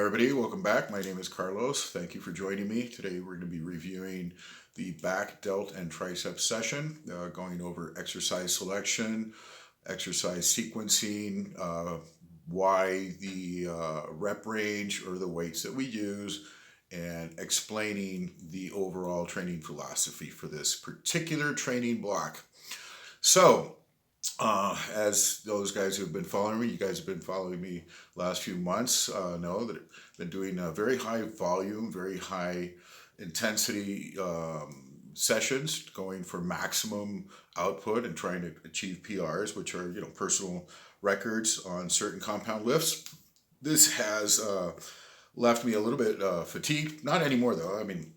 everybody, welcome back. My name is Carlos. Thank you for joining me. Today we're going to be reviewing the back, delt, and tricep session, going over exercise selection, exercise sequencing, why the rep range or the weights that we use, and explaining the overall training philosophy for this particular training block. So, as those guys who've been following me, you guys have been following me last few months, know that I've been doing a very high volume, very high intensity sessions, going for maximum output and trying to achieve PRs, which are personal records on certain compound lifts. This has left me a little bit fatigued. Not anymore though. I mean,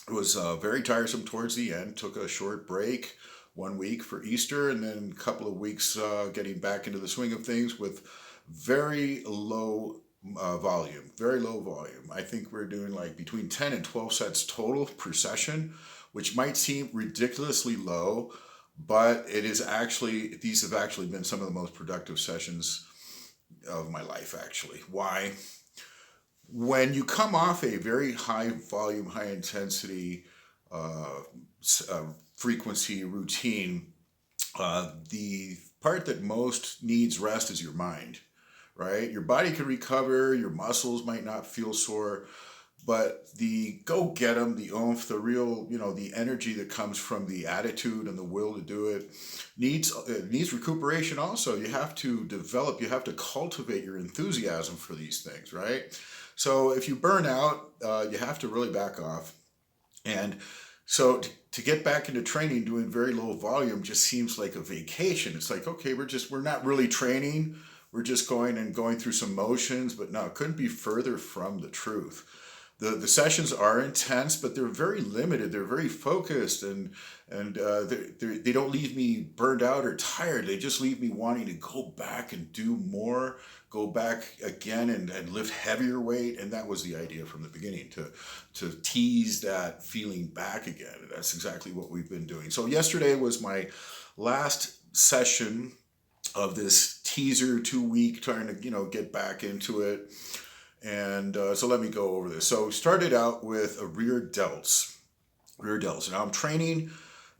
it was very tiresome towards the end. Took a short break, 1 week for Easter, and then a couple of weeks getting back into the swing of things with very low volume. Very low volume. I think we're doing like between 10 and 12 sets total per session, which might seem ridiculously low, but these have actually been some of the most productive sessions of my life, actually. Why? When you come off a very high volume, high intensity frequency routine, the part that most needs rest is your mind, right? Your body can recover, your muscles might not feel sore, but the go get 'em, the oomph, the real, the energy that comes from the attitude and the will to do it needs recuperation also. You have to develop, you have to cultivate your enthusiasm for these things, right? So if you burn out, you have to really back off. And so to get back into training, doing very low volume just seems like a vacation. It's like, okay, we're not really training. We're just going through some motions, but no, it couldn't be further from the truth. The sessions are intense, but they're very limited. They're very focused, and they don't leave me burned out or tired. They just leave me wanting to go back and do more, go back again and lift heavier weight. And that was the idea from the beginning, to tease that feeling back again. And that's exactly what we've been doing. So yesterday was my last session of this teaser 2 week, trying to get back into it. And so let me go over this. So started out with a rear delts. Now I'm training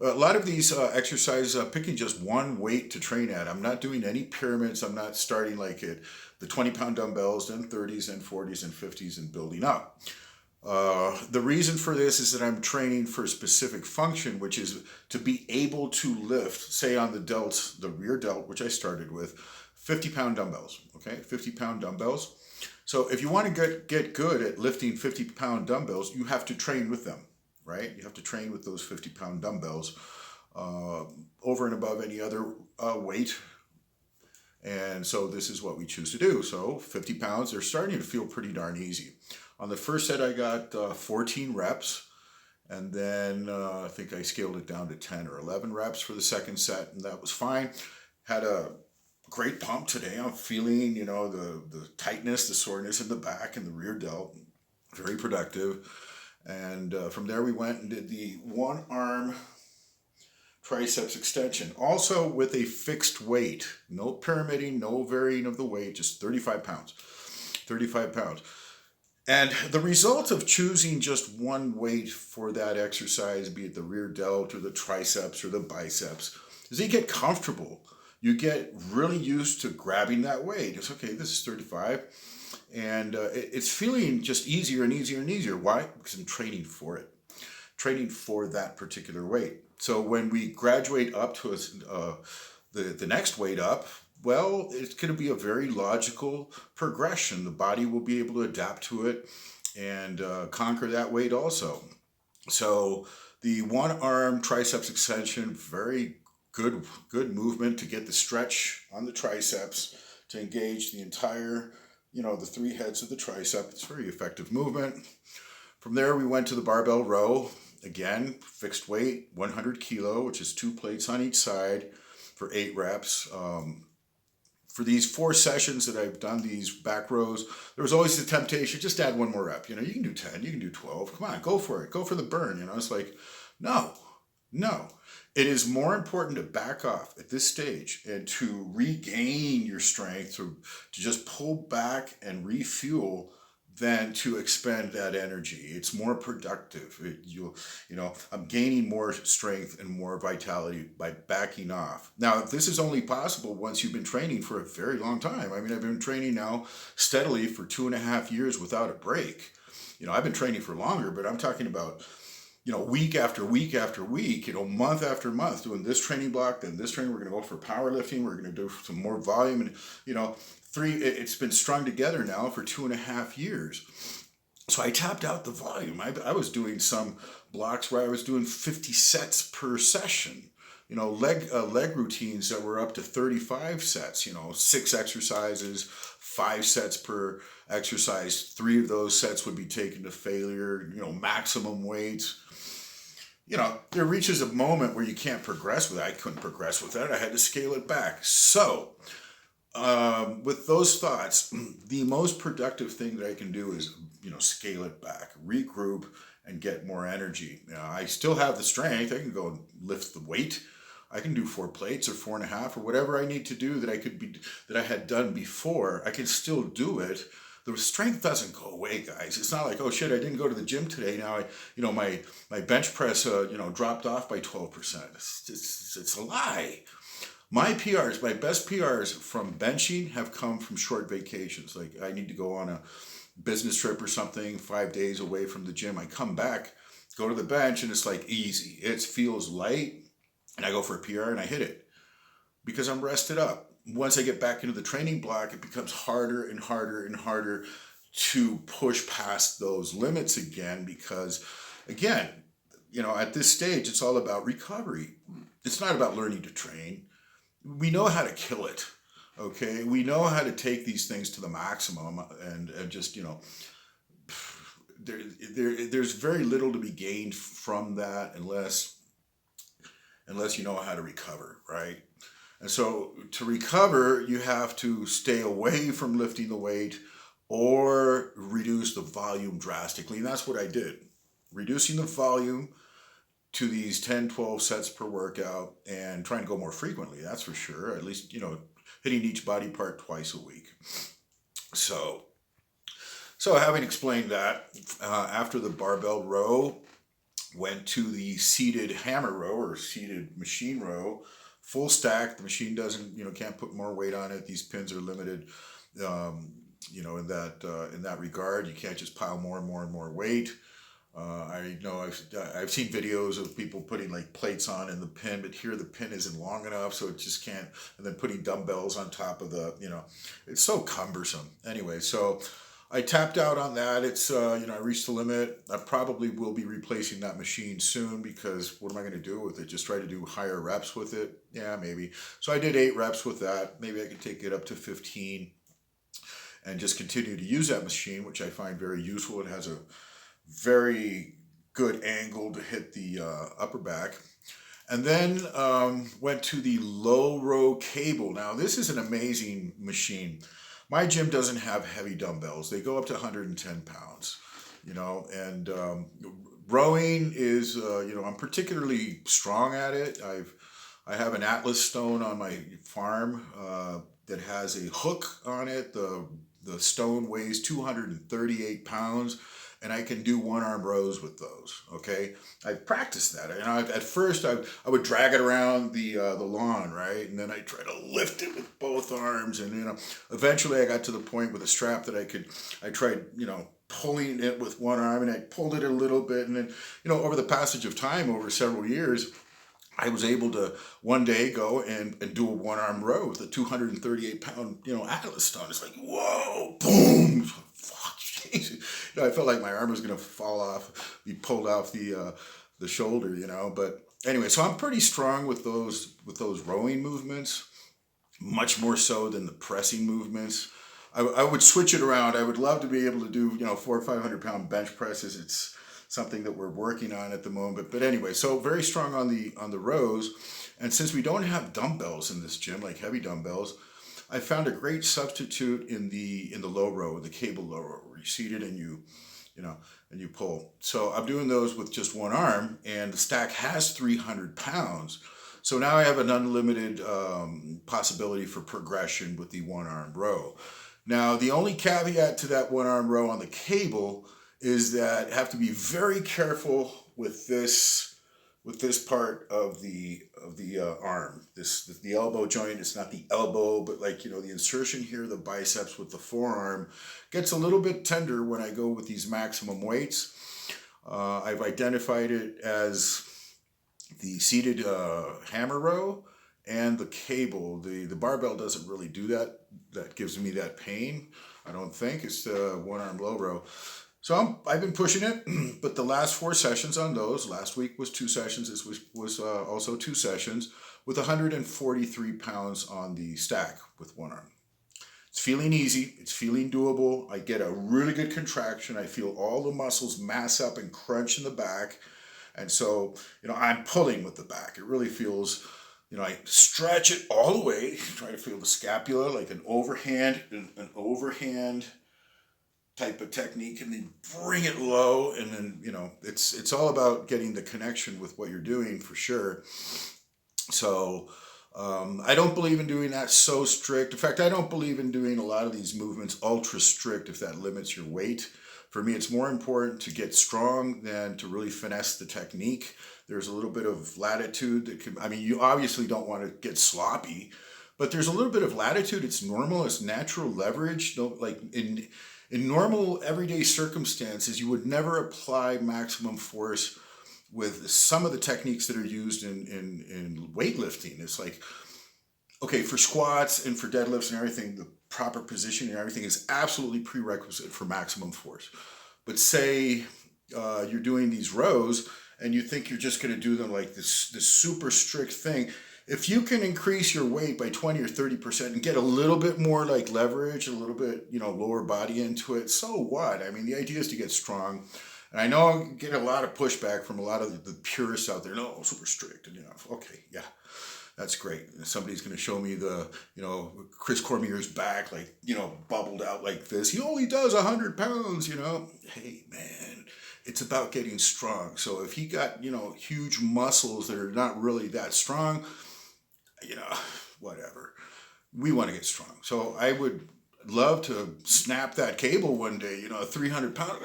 a lot of these exercises, picking just one weight to train at. I'm not doing any pyramids. I'm not starting like at the 20-pound dumbbells, then 30s, and 40s, and 50s, and building up. The reason for this is that I'm training for a specific function, which is to be able to lift, say on the delts, the rear delt, which I started with, 50-pound dumbbells, okay? 50-pound dumbbells. So if you want to get good at lifting 50-pound dumbbells, you have to train with them, right? You have to train with those 50-pound dumbbells over and above any other weight. And so this is what we choose to do. So 50 pounds, they're starting to feel pretty darn easy. On the first set, I got 14 reps. And then I think I scaled it down to 10 or 11 reps for the second set, and that was fine. Had a great pump today. I'm feeling, the tightness, the soreness in the back and the rear delt. Very productive. And from there we went and did the one arm triceps extension, also with a fixed weight. No pyramiding, no varying of the weight, just 35 pounds. 35 pounds. And the result of choosing just one weight for that exercise, be it the rear delt or the triceps or the biceps, is you get comfortable. You get really used to grabbing that weight. It's okay, this is 35. And it's feeling just easier and easier and easier. Why? Because I'm training for it. Training for that particular weight. So when we graduate up to the next weight up, well, it's going to be a very logical progression. The body will be able to adapt to it and conquer that weight also. So the one arm triceps extension, very good movement to get the stretch on the triceps, to engage the entire, the three heads of the tricep. It's a very effective movement. From there, we went to the barbell row. Again, fixed weight, 100 kilo, which is 2 plates on each side for 8 reps. For these 4 sessions that I've done, these back rows, there was always the temptation, just add one more rep. You can do 10, you can do 12. Come on, go for it. Go for the burn. It's like, no. It is more important to back off at this stage and to regain your strength, to just pull back and refuel than to expend that energy. It's more productive. I'm gaining more strength and more vitality by backing off. Now, this is only possible once you've been training for a very long time. I mean, I've been training now steadily for 2.5 years without a break. I've been training for longer, but I'm talking about, week after week after week, month after month, doing this training block, then this training. We're going to go for powerlifting. We're going to do some more volume, and it's been strung together now for 2.5 years. So I tapped out the volume. I was doing some blocks where I was doing 50 sets per session. Leg routines that were up to 35 sets. 6 exercises, 5 sets per exercise. 3 of those sets would be taken to failure. Maximum weights. There reaches a moment where you can't progress with it. I couldn't progress with that. I had to scale it back. So, with those thoughts, the most productive thing that I can do is, scale it back, regroup, and get more energy. I still have the strength. I can go and lift the weight. I can do 4 plates or 4.5 or whatever I need to do that I had done before. I can still do it. The strength doesn't go away, guys. It's not like, oh shit, I didn't go to the gym today. Now my bench press, dropped off by 12%. It's a lie. My PRs, my best PRs from benching have come from short vacations. Like I need to go on a business trip or something, 5 days away from the gym. I come back, go to the bench, and it's like easy. It feels light, and I go for a PR and I hit it because I'm rested up. Once I get back into the training block, it becomes harder and harder and harder to push past those limits again because, again, at this stage, it's all about recovery. It's not about learning to train. We know how to kill it, okay? We know how to take these things to the maximum and just, there's very little to be gained from that unless you know how to recover, right? And so to recover, you have to stay away from lifting the weight or reduce the volume drastically. And that's what I did. Reducing the volume to these 10, 12 sets per workout and trying to go more frequently, that's for sure. At least, hitting each body part twice a week. So having explained that, after the barbell row, went to the seated hammer row or seated machine row. Full stack. The machine doesn't, can't put more weight on it. These pins are limited, in that regard. You can't just pile more and more and more weight. I know I've seen videos of people putting like plates on in the pin, but here the pin isn't long enough, so it just can't. And then putting dumbbells on top of it's so cumbersome. Anyway, so I tapped out on that. It's, I reached the limit. I probably will be replacing that machine soon because what am I going to do with it? Just try to do higher reps with it? Yeah, maybe. So I did 8 reps with that. Maybe I could take it up to 15 and just continue to use that machine, which I find very useful. It has a very good angle to hit the upper back. And then went to the low row cable. Now, this is an amazing machine. My gym doesn't have heavy dumbbells. They go up to 110 pounds, and rowing is, I'm particularly strong at it. I have an Atlas stone on my farm that has a hook on it. The stone weighs 238 pounds. And I can do 1-arm rows with those, okay? I've practiced that. At first, I would drag it around the lawn, right? And then I try to lift it with both arms. And, eventually I got to the point with a strap that I tried, pulling it with one arm. And I pulled it a little bit. And then, over the passage of time, over several years, I was able to one day go and do a 1-arm row with a 238-pound, Atlas stone. It's like, whoa, boom, fuck, jeez. I felt like my arm was going to fall off, be pulled off the shoulder, But anyway, so I'm pretty strong with those rowing movements, much more so than the pressing movements. I would switch it around. I would love to be able to do, 400 or 500-pound bench presses. It's something that we're working on at the moment. But anyway, so very strong on the rows. And since we don't have dumbbells in this gym, like heavy dumbbells, I found a great substitute in the low row, the cable low row, where you're seated and you pull. So I'm doing those with just one arm, and the stack has 300 pounds. So now I have an unlimited possibility for progression with the 1-arm row. Now, the only caveat to that one arm row on the cable is that have to be very careful with this part of the arm. This the elbow joint. It's not the elbow, but like the insertion here, the biceps with the forearm gets a little bit tender when I go with these maximum weights. I've identified it as the seated hammer row and the cable. The barbell doesn't really do that. That gives me that pain. I don't think it's the one arm low row. So I've been pushing it, but the last 4 sessions on those, last week was 2 sessions, this was also 2 sessions, with 143 pounds on the stack with one arm. It's feeling easy, it's feeling doable. I get a really good contraction. I feel all the muscles mass up and crunch in the back. And so, I'm pulling with the back. It really feels, I stretch it all the way, try to feel the scapula like an overhand type of technique, and then bring it low, and then it's all about getting the connection with what you're doing for sure. So I don't believe in doing that so strict. In fact, I don't believe in doing a lot of these movements ultra strict if that limits your weight. For me, it's more important to get strong than to really finesse the technique. There's a little bit of latitude that can, you obviously don't want to get sloppy, but there's a little bit of latitude. It's normal, it's natural leverage. Don't like in normal everyday circumstances, you would never apply maximum force with some of the techniques that are used in weightlifting. It's like, okay, for squats and for deadlifts and everything, the proper position and everything is absolutely prerequisite for maximum force. But say you're doing these rows and you think you're just going to do them like this super strict thing. If you can increase your weight by 20 or 30% and get a little bit more like leverage, a little bit, lower body into it, so what? The idea is to get strong. And I know I get a lot of pushback from a lot of the purists out there. No, super strict. And, okay, yeah, that's great. Somebody's going to show me the, Chris Cormier's back, like, bubbled out like this. He only does 100 pounds, Hey, man, it's about getting strong. So if he got, huge muscles that are not really that strong, whatever. We want to get strong. So I would love to snap that cable one day, 300 pounds.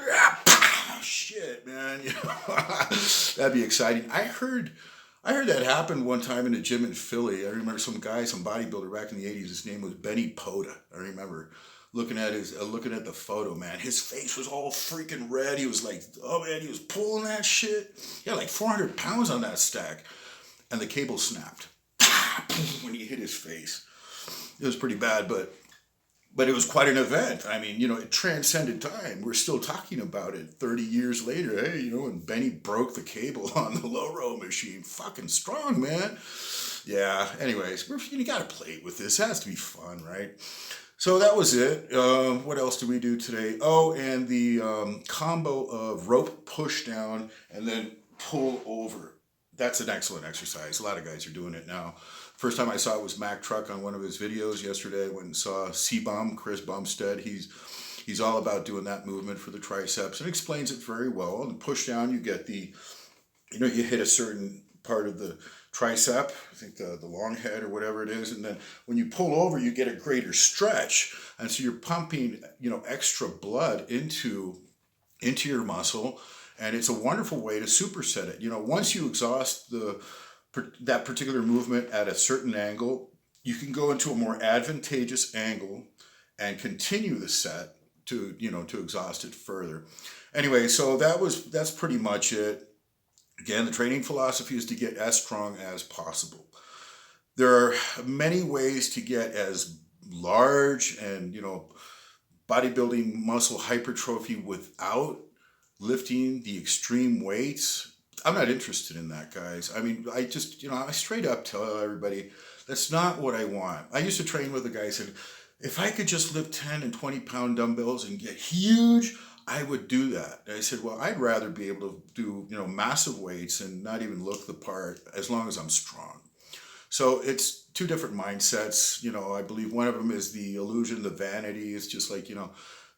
Shit, man. That'd be exciting. I heard that happen one time in a gym in Philly. I remember some bodybuilder back in the 80s. His name was Benny Poda. I remember looking at the photo, man. His face was all freaking red. He was like, oh man, he was pulling that shit. He had like 400 pounds on that stack. And the cable snapped when he hit his face. It was pretty bad, but it was quite an event. It transcended time. We're still talking about it 30 years later. Hey, when Benny broke the cable on the low row machine. Fucking strong, man. Yeah, anyways, you got to play with this. It has to be fun, right? So that was it. What else did we do today? Oh, and the combo of rope push down and then pull over. That's an excellent exercise. A lot of guys are doing it now. First time I saw it was Mac Truck on one of his videos yesterday. I went and saw C-Bum, Chris Bumstead. He's all about doing that movement for the triceps and explains it very well. And push down, you get you hit a certain part of the tricep, I think the long head or whatever it is. And then when you pull over, you get a greater stretch. And so you're pumping, extra blood into your muscle. And it's a wonderful way to superset it. Once you exhaust that particular movement at a certain angle, you can go into a more advantageous angle and continue the set to exhaust it further. Anyway, so that's pretty much it. Again, the training philosophy is to get as strong as possible. There are many ways to get as large and, bodybuilding muscle hypertrophy without lifting the extreme weights. I'm not interested in that, guys. I just, I straight up tell everybody, that's not what I want. I used to train with a guy who said, if I could just lift 10 and 20 pound dumbbells and get huge, I would do that. And I said, well, I'd rather be able to do, massive weights and not even look the part as long as I'm strong. So it's two different mindsets. I believe one of them is the illusion, the vanity. It's just like,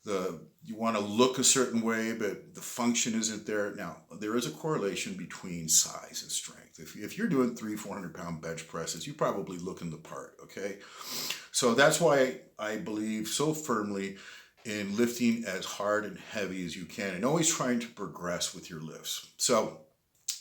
you want to look a certain way, but the function isn't there. Now, there is a correlation between size and strength. If you're doing 300-400 pound bench presses, you probably looking the part, okay? So that's why I believe so firmly in lifting as hard and heavy as you can and always trying to progress with your lifts. So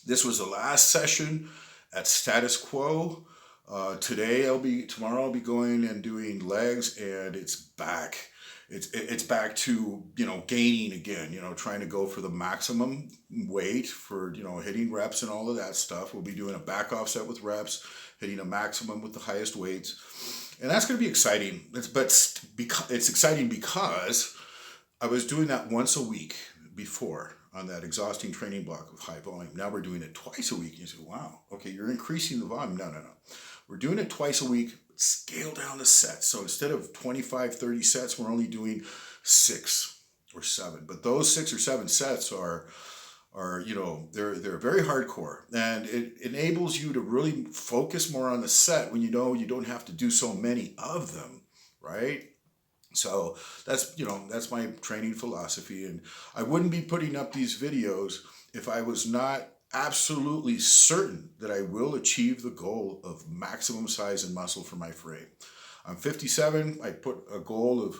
this was the last session at status quo. Tomorrow I'll be going and doing legs, and it's back. It's back to, gaining again, trying to go for the maximum weight for, hitting reps and all of that stuff. We'll be doing a back offset with reps, hitting a maximum with the highest weights. And that's going to be exciting. It's exciting because I was doing that once a week before on that exhausting training block of high volume. Now we're doing it twice a week. And you say, wow, okay, you're increasing the volume. No. We're doing it twice a week, but scale down the sets. So instead of 25, 30 sets, we're only doing 6 or 7. But those 6 or 7 sets are they're very hardcore, and it enables you to really focus more on the set when you don't have to do so many of them, right? So that's my training philosophy, and I wouldn't be putting up these videos if I was not absolutely certain that I will achieve the goal of maximum size and muscle for my frame. I'm 57. I put a goal of,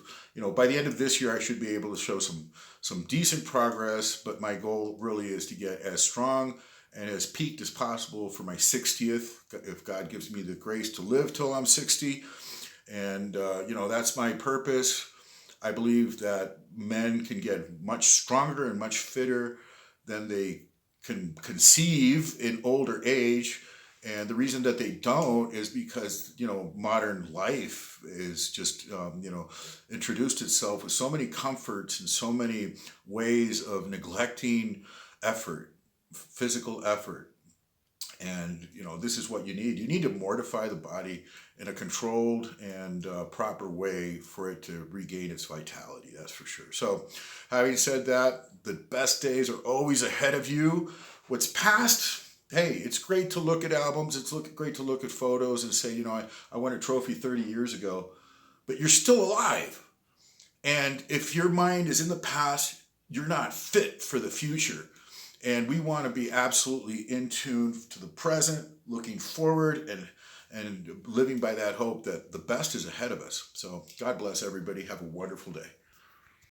by the end of this year, I should be able to show some decent progress, but my goal really is to get as strong and as peaked as possible for my 60th, if God gives me the grace to live till I'm 60. And, that's my purpose. I believe that men can get much stronger and much fitter than they can conceive in older age. And the reason that they don't is because, modern life is just, introduced itself with so many comforts and so many ways of neglecting effort, physical effort. And, this is what you need. You need to mortify the body in a controlled and proper way for it to regain its vitality, that's for sure. So having said that, the best days are always ahead of you. What's past, hey, it's great to look at albums. It's great to look at photos and say, I won a trophy 30 years ago, but you're still alive. And if your mind is in the past, you're not fit for the future. And we want to be absolutely in tune to the present, looking forward and living by that hope that the best is ahead of us. So God bless everybody. Have a wonderful day.